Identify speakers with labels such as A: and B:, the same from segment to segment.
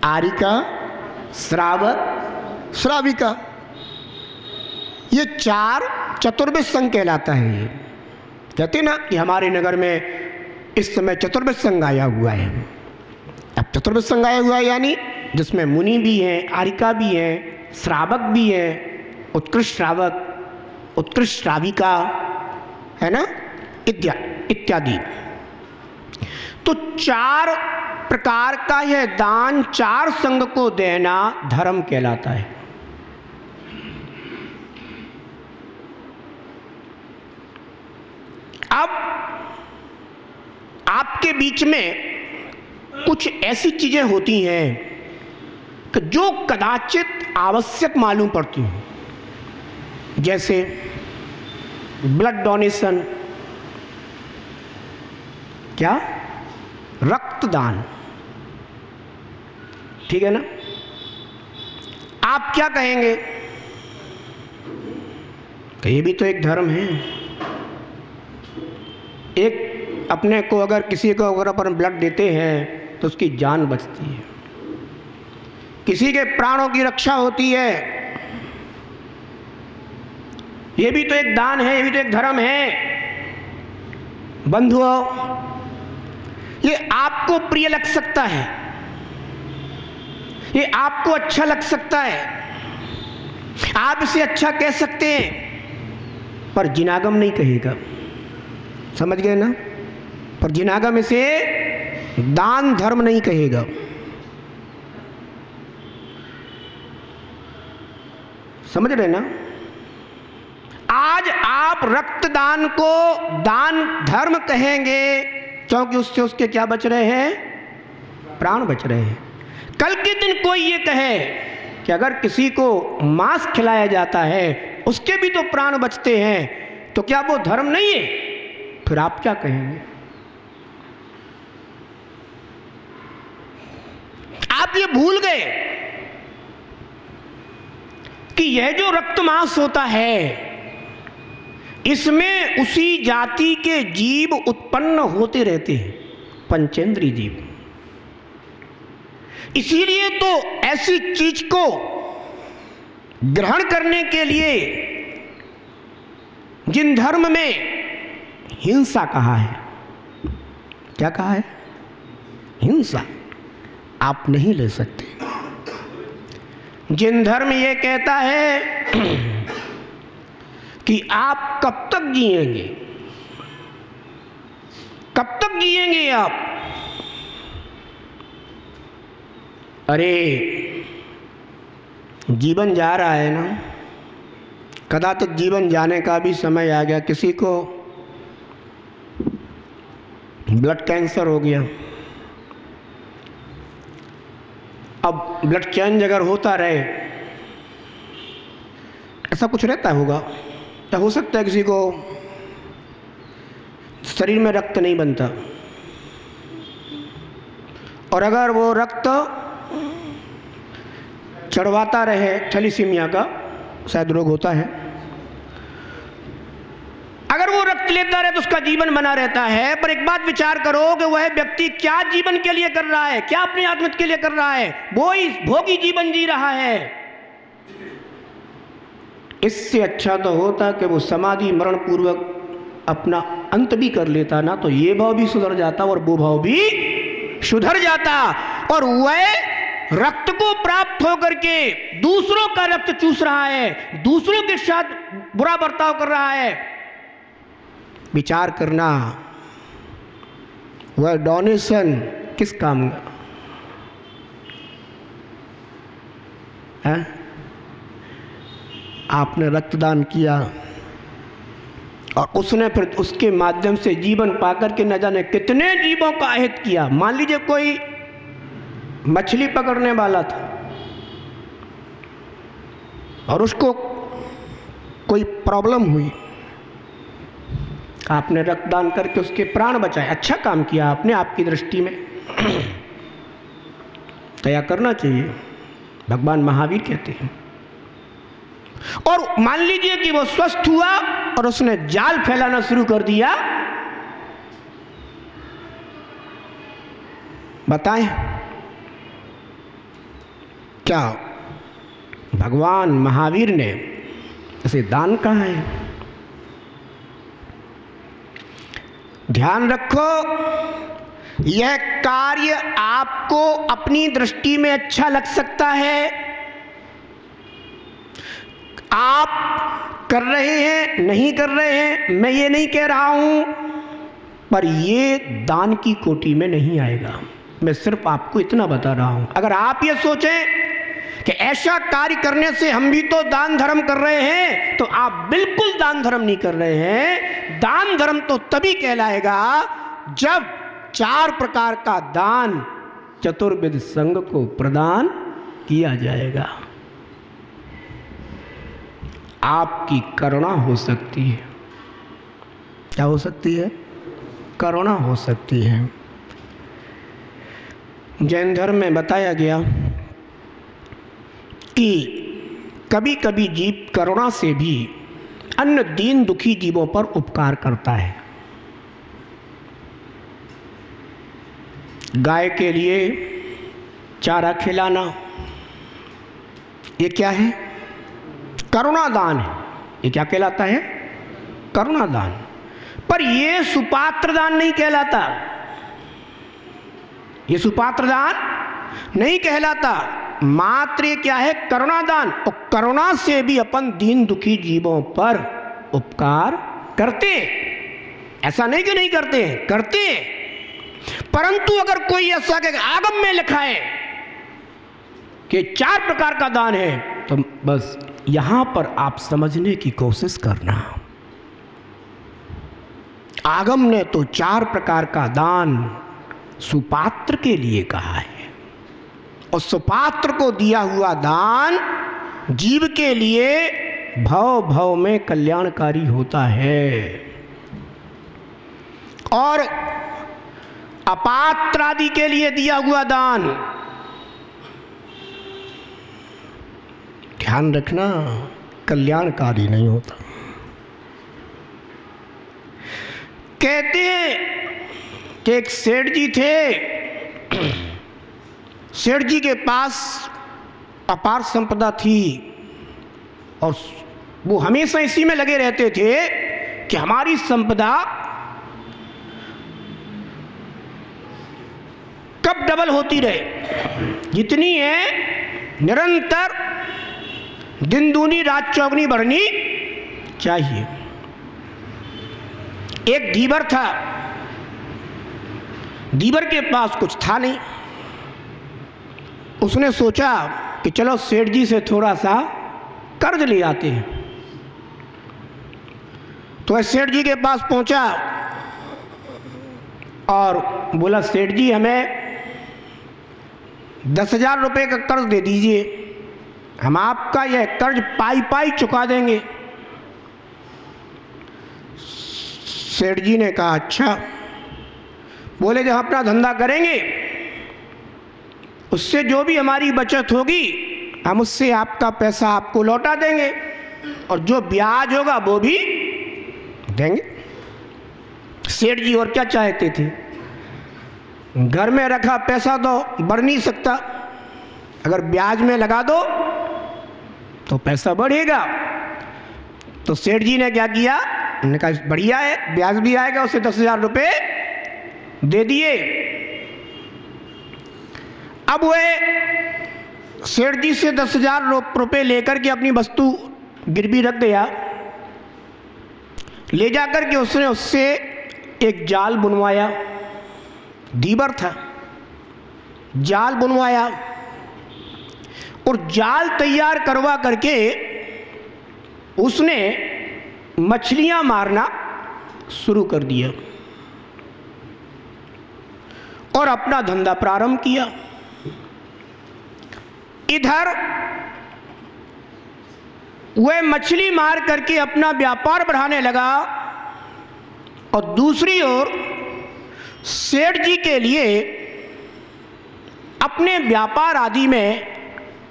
A: आरिका, श्रावक, श्राविका, ये 4 चतुर्विध संघ कहलाता है। ये कहते ना कि हमारे नगर में इस समय चतुर्विध संघ आया हुआ है। अब चतुर्विध संघ आया हुआ है यानी जिसमें मुनि भी हैं, आरिका भी हैं, श्रावक भी हैं, उत्कृष्ट श्रावक, उत्कृष्ट श्राविका, है ना, इत्यादि। तो 4 प्रकार का यह दान 4 संघ को देना धर्म कहलाता है। अब आपके बीच में कुछ ऐसी चीजें होती हैं कि जो कदाचित आवश्यक मालूम पड़ती हैं, जैसे ब्लड डोनेशन, क्या, रक्तदान, ठीक है ना। आप क्या कहेंगे कि ये भी तो एक धर्म है। एक अपने को अगर किसी को अगर अपन ब्लड देते हैं तो उसकी जान बचती है, किसी के प्राणों की रक्षा होती है। ये भी तो एक दान है, ये भी तो एक धर्म है। बंधुओं, ये आपको प्रिय लग सकता है, ये आपको अच्छा लग सकता है, आप इसे अच्छा कह सकते हैं, पर जिनागम नहीं कहेगा, समझ गए ना। पर जिनागम इसे दान धर्म नहीं कहेगा। समझ रहे ना। आज आप रक्तदान को दान धर्म कहेंगे क्योंकि उससे उसके क्या बच रहे हैं, प्राण बच रहे हैं। कल के दिन कोई ये कहे कि अगर किसी को मांस खिलाया जाता है उसके भी तो प्राण बचते हैं, तो क्या वो धर्म नहीं है? फिर आप क्या कहेंगे? आप ये भूल गए कि यह जो रक्त मांस होता है इसमें उसी जाति के जीव उत्पन्न होते रहते हैं, पंचेंद्रीय जीव। इसीलिए तो ऐसी चीज को ग्रहण करने के लिए जिन धर्म में हिंसा कहा है, क्या कहा है? हिंसा आप नहीं ले सकते। जिन धर्म ये कहता है कि आप कब तक जिएंगे, कब तक जिएंगे आप? अरे जीवन जा रहा है ना, कदाचित जीवन जाने का भी समय आ गया। किसी को ब्लड कैंसर हो गया, अब ब्लड चेंज अगर होता रहे, ऐसा कुछ रहता होगा, या हो सकता है किसी को शरीर में रक्त नहीं बनता, और अगर वो रक्त चढ़वाता रहे, थैलीसीमिया का शायद रोग होता है, अगर वो रक्त लेता रहे तो उसका जीवन बना रहता है। पर एक बात विचार करो कि वह व्यक्ति क्या जीवन के लिए कर रहा है, क्या अपने आत्महित के लिए कर रहा है? वो इस भोगी जीवन जी रहा है। इससे अच्छा तो होता कि वो समाधि मरण पूर्वक अपना अंत भी कर लेता ना, तो ये भाव भी सुधर जाता और वो भाव भी सुधर जाता, और वह रक्त को प्राप्त होकर के दूसरों का रक्त चूस रहा है, दूसरों के साथ बुरा बर्ताव कर रहा है। विचार करना, वह डोनेशन किस काम का है? आपने रक्तदान किया और उसने फिर उसके माध्यम से जीवन पाकर के न जाने कितने जीवों का अहित किया। मान लीजिए कोई मछली पकड़ने वाला था और उसको कोई प्रॉब्लम हुई, आपने रक्तदान करके उसके प्राण बचाए। अच्छा काम किया आपने, आपकी दृष्टि में दया करना चाहिए, भगवान महावीर कहते हैं। और मान लीजिए कि वो स्वस्थ हुआ और उसने जाल फैलाना शुरू कर दिया, बताएं क्या भगवान महावीर ने इसे दान कहा है? ध्यान रखो, यह कार्य आपको अपनी दृष्टि में अच्छा लग सकता है, आप कर रहे हैं, नहीं कर रहे हैं, मैं ये नहीं कह रहा हूं, पर ये दान की कोटि में नहीं आएगा। मैं सिर्फ आपको इतना बता रहा हूं। अगर आप ये सोचें कि ऐसा कार्य करने से हम भी तो दान धर्म कर रहे हैं, तो आप बिल्कुल दान धर्म नहीं कर रहे हैं। दान धर्म तो तभी कहलाएगा जब 4 प्रकार का दान चतुर्विध संघ को प्रदान किया जाएगा। आपकी करुणा हो सकती है। क्या हो सकती है? करुणा हो सकती है। जैन धर्म में बताया गया कि कभी कभी जीव करुणा से भी अन्य दीन दुखी जीवों पर उपकार करता है। गाय के लिए चारा खिलाना, ये क्या है? करुणा दान है। ये क्या कहलाता है? करुणा दान। पर ये सुपात्र दान नहीं कहलाता। ये सुपात्र दान नहीं कहलाता। मात्र ये क्या है? करुणा दान। और करुणा से भी अपन दीन दुखी जीवों पर उपकार करते। ऐसा नहीं कि नहीं करते हैं, करते। परंतु अगर कोई ऐसा कि आगम में लिखा है कि 4 प्रकार का दान है, तो बस यहां पर आप समझने की कोशिश करना। आगम ने तो 4 प्रकार का दान सुपात्र के लिए कहा है, और सुपात्र को दिया हुआ दान जीव के लिए भव भव में कल्याणकारी होता है। और अपात्र आदि के लिए दिया हुआ दान, ध्यान रखना, कल्याणकारी नहीं होता। कहते हैं कि एक सेठ जी थे। सेठ जी के पास अपार संपदा थी, और वो हमेशा इसी में लगे रहते थे कि हमारी संपदा कब डबल होती रहे। जितनी है निरंतर दिन दूनी रात चौगनी बढ़नी चाहिए। एक धीवर था। धीवर के पास कुछ था नहीं। उसने सोचा कि चलो सेठ जी से थोड़ा सा कर्ज ले आते हैं। तो सेठ जी के पास पहुंचा और बोला, सेठ जी हमें 10,000 रुपये का कर्ज दे दीजिए, हम आपका यह कर्ज पाई पाई चुका देंगे। सेठ जी ने कहा अच्छा। बोले जब अपना धंधा करेंगे उससे जो भी हमारी बचत होगी हम उससे आपका पैसा आपको लौटा देंगे, और जो ब्याज होगा वो भी देंगे। सेठ जी और क्या चाहते थे? घर में रखा पैसा तो बढ़ नहीं सकता, अगर ब्याज में लगा दो तो पैसा बढ़ेगा। तो सेठ जी ने क्या किया? उन्होंने कहा बढ़िया है, ब्याज भी आएगा, उसे 10,000 रुपये दे दिए। अब वह सेठ जी से 10,000 रुपये लेकर के अपनी वस्तु गिरवी रख गया। ले जाकर के उसने उससे एक जाल बुनवाया। धीवर था, जाल बुनवाया और जाल तैयार करवा करके उसने मछलियां मारना शुरू कर दिया और अपना धंधा प्रारंभ किया। इधर वह मछली मार करके अपना व्यापार बढ़ाने लगा, और दूसरी ओर सेठ जी के लिए अपने व्यापार आदि में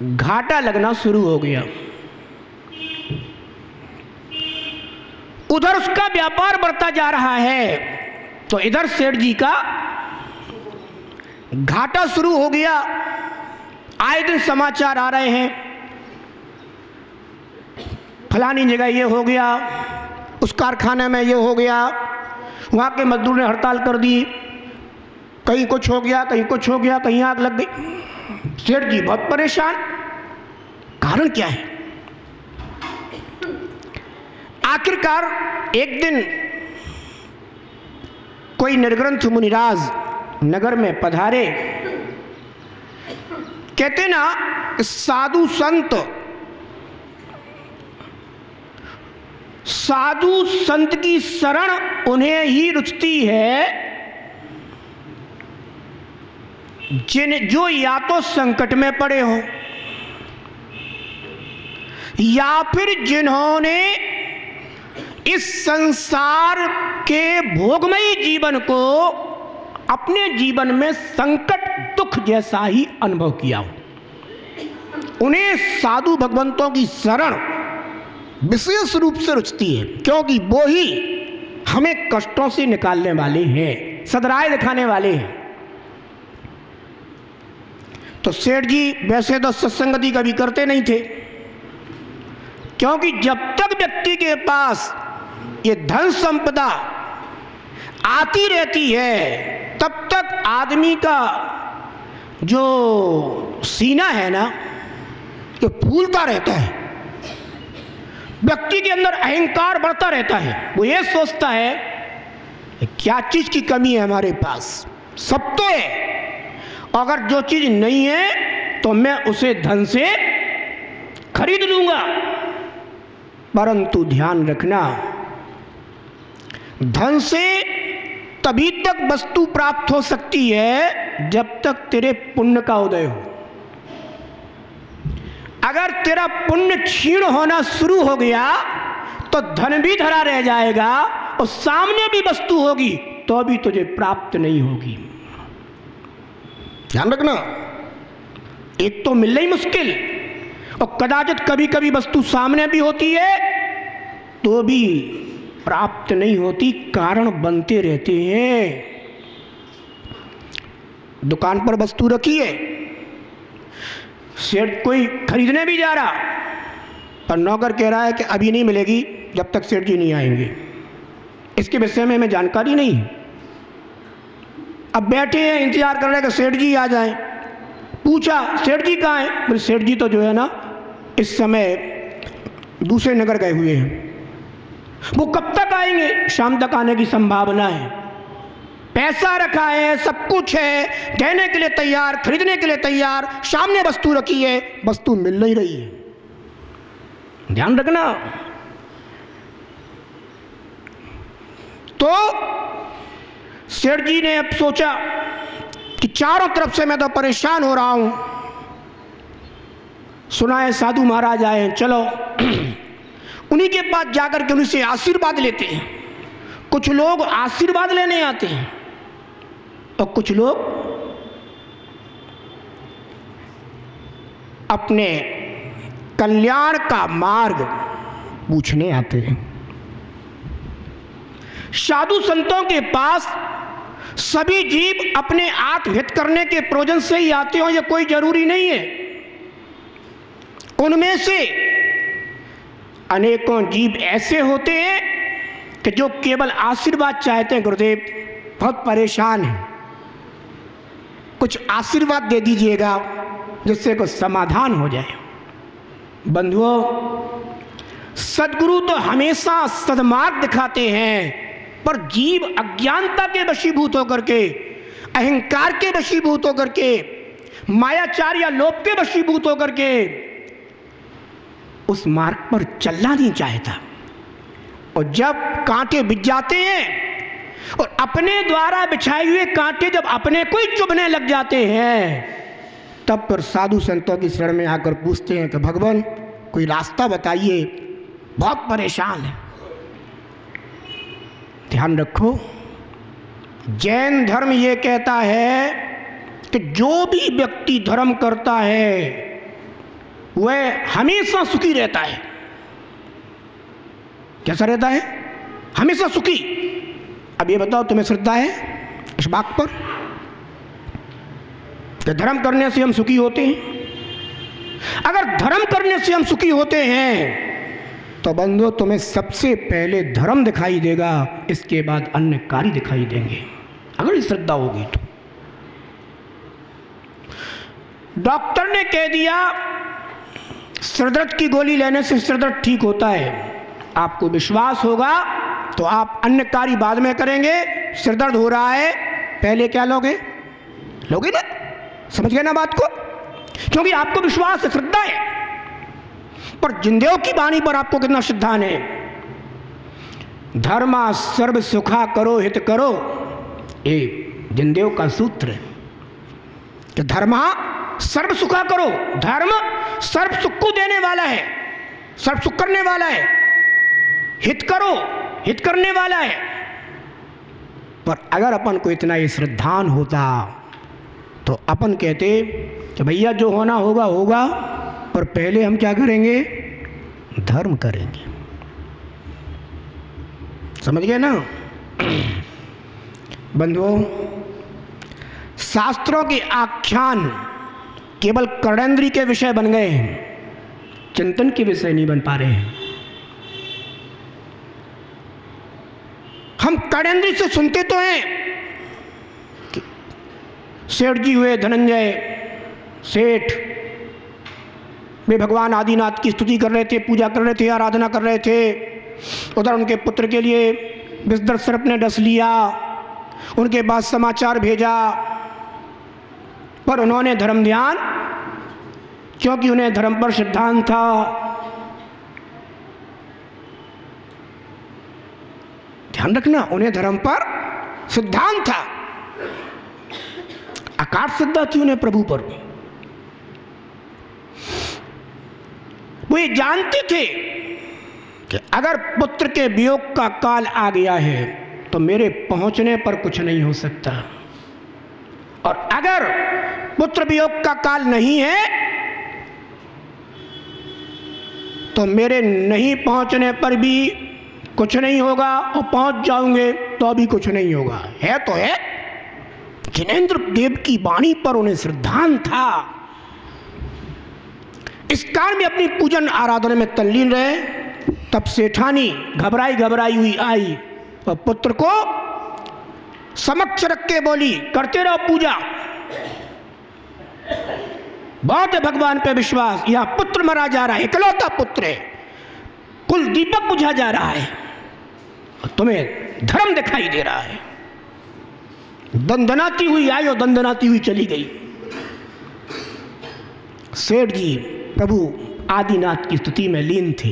A: घाटा लगना शुरू हो गया। उधर उसका व्यापार बढ़ता जा रहा है तो इधर सेठ जी का घाटा शुरू हो गया। आए दिन समाचार आ रहे हैं, फलानी जगह ये हो गया, उस कारखाने में ये हो गया, वहाँ के मजदूर ने हड़ताल कर दी, कहीं कुछ हो गया, कहीं कुछ हो गया, कहीं आग लग गई। सेठ जी बहुत परेशान। कारण क्या है? आखिरकार एक दिन कोई निर्ग्रंथ मुनिराज नगर में पधारे। कहते ना, साधु संत की शरण उन्हें ही रुचती है जो या तो संकट में पड़े हों या फिर जिन्होंने इस संसार के भोगमयी जीवन को अपने जीवन में संकट दुख जैसा ही अनुभव किया हो। उन्हें साधु भगवंतों की शरण विशेष रूप से रुचती है, क्योंकि वो ही हमें कष्टों से निकालने वाले हैं, सदराय दिखाने वाले हैं। तो सेठ जी वैसे तो सत्संगति कभी करते नहीं थे, क्योंकि जब तक व्यक्ति के पास ये धन संपदा आती रहती है तब तक आदमी का जो सीना है ना, ये फूलता रहता है। व्यक्ति के अंदर अहंकार बढ़ता रहता है। वो ये सोचता है क्या चीज की कमी है हमारे पास, सब तो है, अगर जो चीज नहीं है तो मैं उसे धन से खरीद लूंगा। परंतु ध्यान रखना, धन से तभी तक वस्तु प्राप्त हो सकती है जब तक तेरे पुण्य का उदय हो। अगर तेरा पुण्य क्षीण होना शुरू हो गया तो धन भी धरा रह जाएगा और सामने भी वस्तु होगी तो भी तुझे प्राप्त नहीं होगी। ध्यान रखना, एक तो मिलना ही मुश्किल, और कदाचित कभी कभी वस्तु सामने भी होती है तो भी प्राप्त नहीं होती, कारण बनते रहते हैं। दुकान पर वस्तु रखी है, सेठ कोई खरीदने भी जा रहा, पर नौकर कह रहा है कि अभी नहीं मिलेगी जब तक सेठ जी नहीं आएंगे। इसके विषय में हमें जानकारी नहीं है। अब बैठे हैं, इंतजार कर रहे हैं कि सेठ जी आ जाएं। पूछा सेठ जी कहाँ हैं? बोले सेठ जी तो जो है ना इस समय दूसरे नगर गए हुए हैं। वो कब तक आएंगे? शाम तक आने की संभावना है। पैसा रखा है, सब कुछ है, कहने के लिए तैयार, खरीदने के लिए तैयार, सामने वस्तु रखी है, वस्तु मिल नहीं रही है। ध्यान रखना। तो सेठ जी ने अब सोचा कि चारों तरफ से मैं तो परेशान हो रहा हूं, सुना है साधु महाराज आए हैं, चलो उन्हीं के पास जाकर के उनसे आशीर्वाद लेते हैं। कुछ लोग आशीर्वाद लेने आते हैं और कुछ लोग अपने कल्याण का मार्ग पूछने आते हैं। साधु संतों के पास सभी जीव अपने आत्महित करने के प्रयोजन से ही आते हो, यह कोई जरूरी नहीं है। उनमें से अनेकों जीव ऐसे होते हैं कि जो केवल आशीर्वाद चाहते हैं। गुरुदेव बहुत परेशान है, कुछ आशीर्वाद दे दीजिएगा जिससे कुछ समाधान हो जाए। बंधुओं, सद्गुरु तो हमेशा सद्मार्ग दिखाते हैं, पर जीव अज्ञानता के वशीभूत होकर के, अहंकार के वशीभूत होकर के, मायाचार या लोभ के वशीभूत होकर के उस मार्ग पर चलना नहीं चाहता। और जब कांटे बिछ जाते हैं और अपने द्वारा बिछाए हुए कांटे जब अपने को ही चुभने लग जाते हैं, तब पर साधु संतों की शरण में आकर पूछते हैं कि भगवान कोई रास्ता बताइए, बहुत परेशान है। ध्यान रखो, जैन धर्म ये कहता है कि जो भी व्यक्ति धर्म करता है वह हमेशा सुखी रहता है। कैसा रहता है? हमेशा सुखी। अब ये बताओ, तुम्हें श्रद्धा है इस बात पर कि धर्म करने से हम सुखी होते हैं? अगर धर्म करने से हम सुखी होते हैं तो बंधुओं तुम्हें सबसे पहले धर्म दिखाई देगा, इसके बाद अन्य कार्य दिखाई देंगे, अगर ये श्रद्धा होगी तो। डॉक्टर ने कह दिया सिरदर्द की गोली लेने से सिरदर्द ठीक होता है, आपको विश्वास होगा तो आप अन्य कार्य बाद में करेंगे। सिरदर्द हो रहा है, पहले क्या लोगे ना? समझ गए ना बात को? क्योंकि आपको विश्वास है, श्रद्धा है। पर जिनदेव की वाणी पर आपको कितना श्रद्धान है? धर्मा सर्व सुखा करो हित करो, एक जिनदेव का सूत्र है कि धर्मा सर्व सुखा करो। धर्म सर्व सुख को देने वाला है, सर्व सुख करने वाला है। हित करो, हित करने वाला है। पर अगर अपन को इतना ये श्रद्धान होता तो अपन कहते कि भैया जो होना होगा होगा, पर पहले हम क्या करेंगे? धर्म करेंगे। समझ गए ना बंधुओं? शास्त्रों के आख्यान केवल कर्णेंद्रिय के विषय बन गए हैं, चिंतन के विषय नहीं बन पा रहे हैं। हम कर्णेंद्रिय से सुनते तो हैं कि सेठ जी हुए धनंजय सेठ, वे भगवान आदिनाथ की स्तुति कर रहे थे, पूजा कर रहे थे, आराधना कर रहे थे। उधर उनके पुत्र के लिए विषधर सर्प ने डस लिया, उनके बाद समाचार भेजा, पर उन्होंने धर्म ध्यान, क्योंकि उन्हें धर्म पर सिद्धांत था। ध्यान रखना, उन्हें धर्म पर सिद्धांत था, अकाट श्रद्धा थी उन्हें प्रभु पर। वो ये जानते थे कि अगर पुत्र के वियोग का काल आ गया है तो मेरे पहुंचने पर कुछ नहीं हो सकता, और अगर पुत्र वियोग का काल नहीं है तो मेरे नहीं पहुंचने पर भी कुछ नहीं होगा, और पहुंच जाऊंगे तो भी कुछ नहीं होगा। है तो है, जिनेंद्र देव की वाणी पर उन्हें श्रद्धान था। इस काल में अपनी पूजन आराधना में तल्लीन रहे। तब सेठानी घबराई हुई आई और पुत्र को समक्ष रख के बोली, करते रहो पूजा, बहुत है भगवान पे विश्वास। यहां पुत्र मरा जा रहा है, इकलौता पुत्र है, कुल दीपक बुझा जा रहा है, और तुम्हें धर्म दिखाई दे रहा है। दंदनाती हुई आई और दंदनाती हुई चली गई। सेठ जी प्रभु आदिनाथ की स्तुति में लीन थे।